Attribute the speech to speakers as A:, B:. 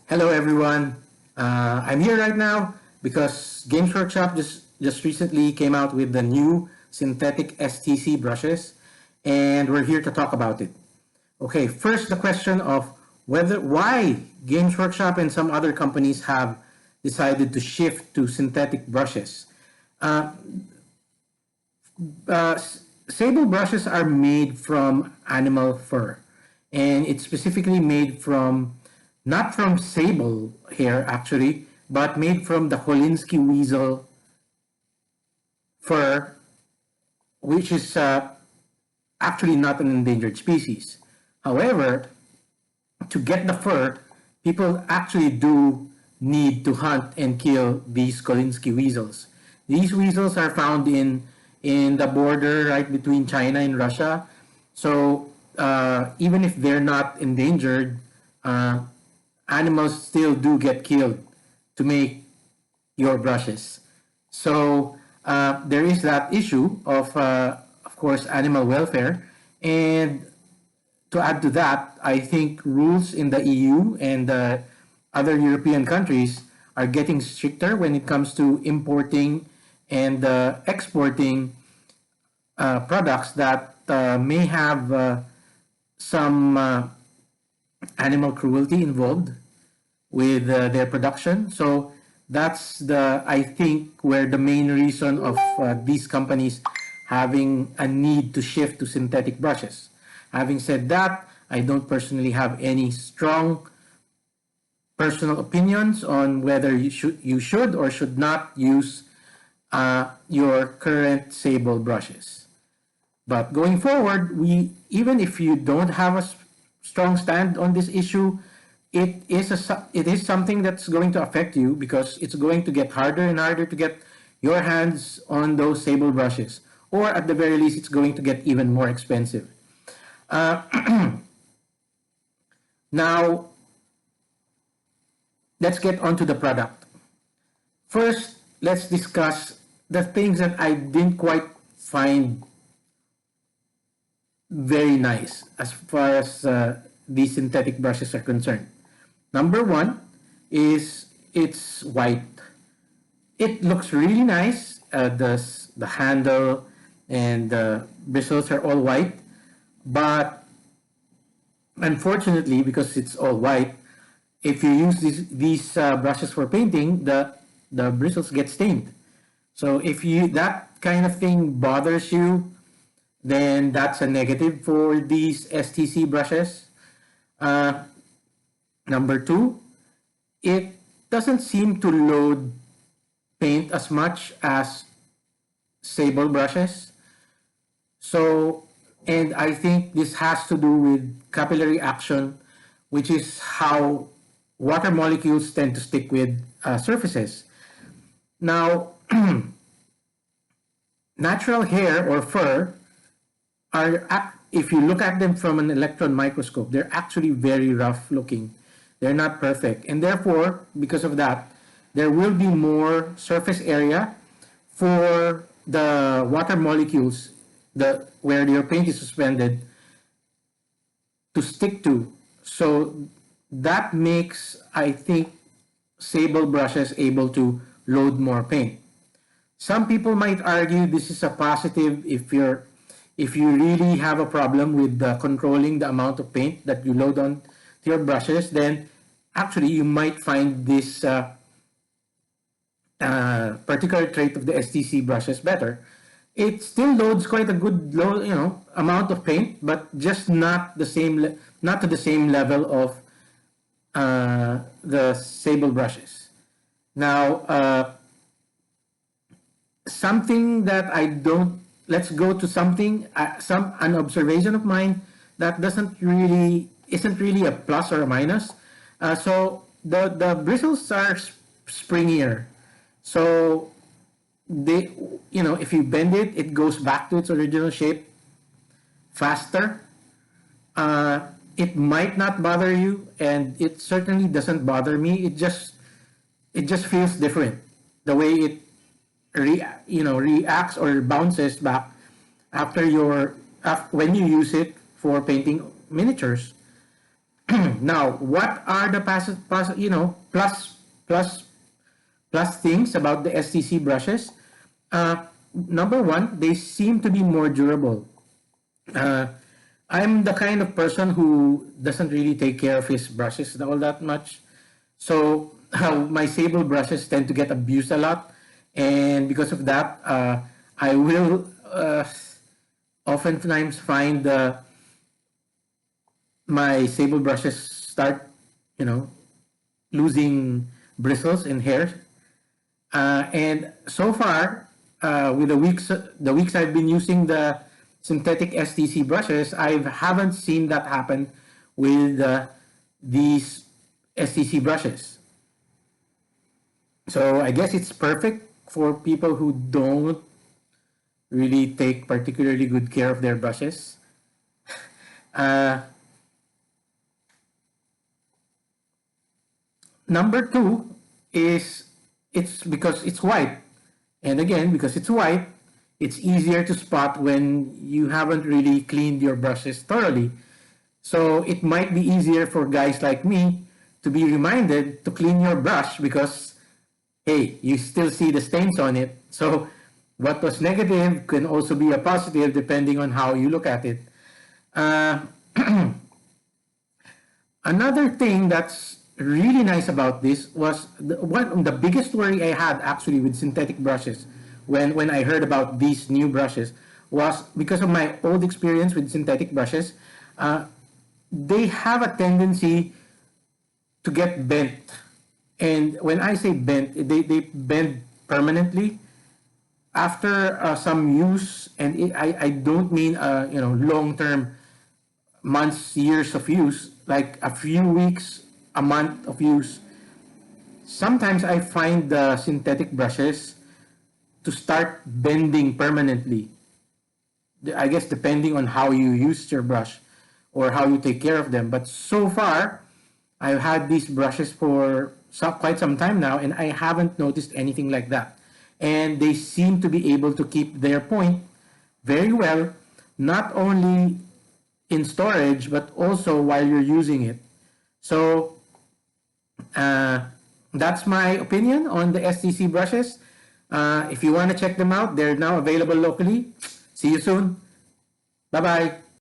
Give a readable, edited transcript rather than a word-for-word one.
A: Hello, everyone. I'm here right now because Games Workshop just recently came out with the new synthetic STC brushes, and we're here to talk about it. Okay, first the question of why Games Workshop and some other companies have decided to shift to synthetic brushes. Uh, Sable brushes are made from animal fur, and it's specifically made from not from sable hair actually, but made from the Holinsky weasel fur, which is actually not an endangered species. However, to get the fur, people actually do need to hunt and kill these Kolinsky weasels. These weasels are found in the border right between China and Russia. So even if they're not endangered, uh, animals still do get killed to make your brushes. So there is that issue of course, animal welfare, and to add to that, I think rules in the EU and other European countries are getting stricter when it comes to importing and exporting products that may have some animal cruelty involved with their production. So that's I think, where the main reason of these companies having a need to shift to synthetic brushes. Having said that, I don't personally have any strong personal opinions on whether you should or should not use your current sable brushes. But going forward, even if you don't have a strong stand on this issue, it is something that's going to affect you because it's going to get harder and harder to get your hands on those sable brushes, or at the very least, it's going to get even more expensive. Now, let's get onto the product. First, let's discuss the things that I didn't quite find very nice as far as these synthetic brushes are concerned. Number one is it's white. It looks really nice. The handle and the bristles are all white, but unfortunately, because it's all white, if you use these brushes for painting, the bristles get stained. So if that kind of thing bothers you, then that's a negative for these STC brushes. Uh, Number two, it doesn't seem to load paint as much as sable brushes. So, and I think this has to do with capillary action, which is how water molecules tend to stick with surfaces. Now, natural hair or fur if you look at them from an electron microscope, they're actually very rough looking. They're not perfect. And therefore, because of that, there will be more surface area for the water molecules where your paint is suspended to stick to. So that makes, I think, sable brushes able to load more paint. Some people might argue this is a positive if you really have a problem with controlling the amount of paint that you load on to your brushes, then actually you might find this particular trait of the STC brushes better. It still loads quite a good amount of paint, but just not to the same level of the sable brushes. Now, something that I don't. Let's go to something an observation of mine that isn't really a plus or a minus. So the bristles are springier. So they, if you bend it, it goes back to its original shape faster. It might not bother you, and it certainly doesn't bother me. It just feels different the way it reacts or bounces back when you use it for painting miniatures. Now, what are the plus things about the STC brushes? Number one, they seem to be more durable. Uh, I'm the kind of person who doesn't really take care of his brushes all that much. So my sable brushes tend to get abused a lot. And because of that, I will oftentimes find my sable brushes start, you know, losing bristles and hair. And so far, with the weeks I've been using the synthetic STC brushes, I haven't seen that happen with these STC brushes. So I guess it's perfect for people who don't really take particularly good care of their brushes. Uh, Number two is it's because it's white. And again, because it's white, it's easier to spot when you haven't really cleaned your brushes thoroughly. So it might be easier for guys like me to be reminded to clean your brush because, hey, you still see the stains on it. So what was negative can also be a positive depending on how you look at it. Uh, Another thing that's really nice about this was the biggest worry I had actually with synthetic brushes when I heard about these new brushes was because of my old experience with synthetic brushes. Uh, they have a tendency to get bent. And when I say bent, they bend permanently after some use. And I don't mean long term, months, years of use, like a few weeks, a month of use. Sometimes I find the synthetic brushes to start bending permanently. I guess depending on how you use your brush or how you take care of them. But so far, I've had these brushes for quite some time now, and I haven't noticed anything like that. And they seem to be able to keep their point very well, not only in storage, but also while you're using it. So uh, that's my opinion on the STC brushes. If you want to check them out, they're now available locally. See you soon. Bye bye.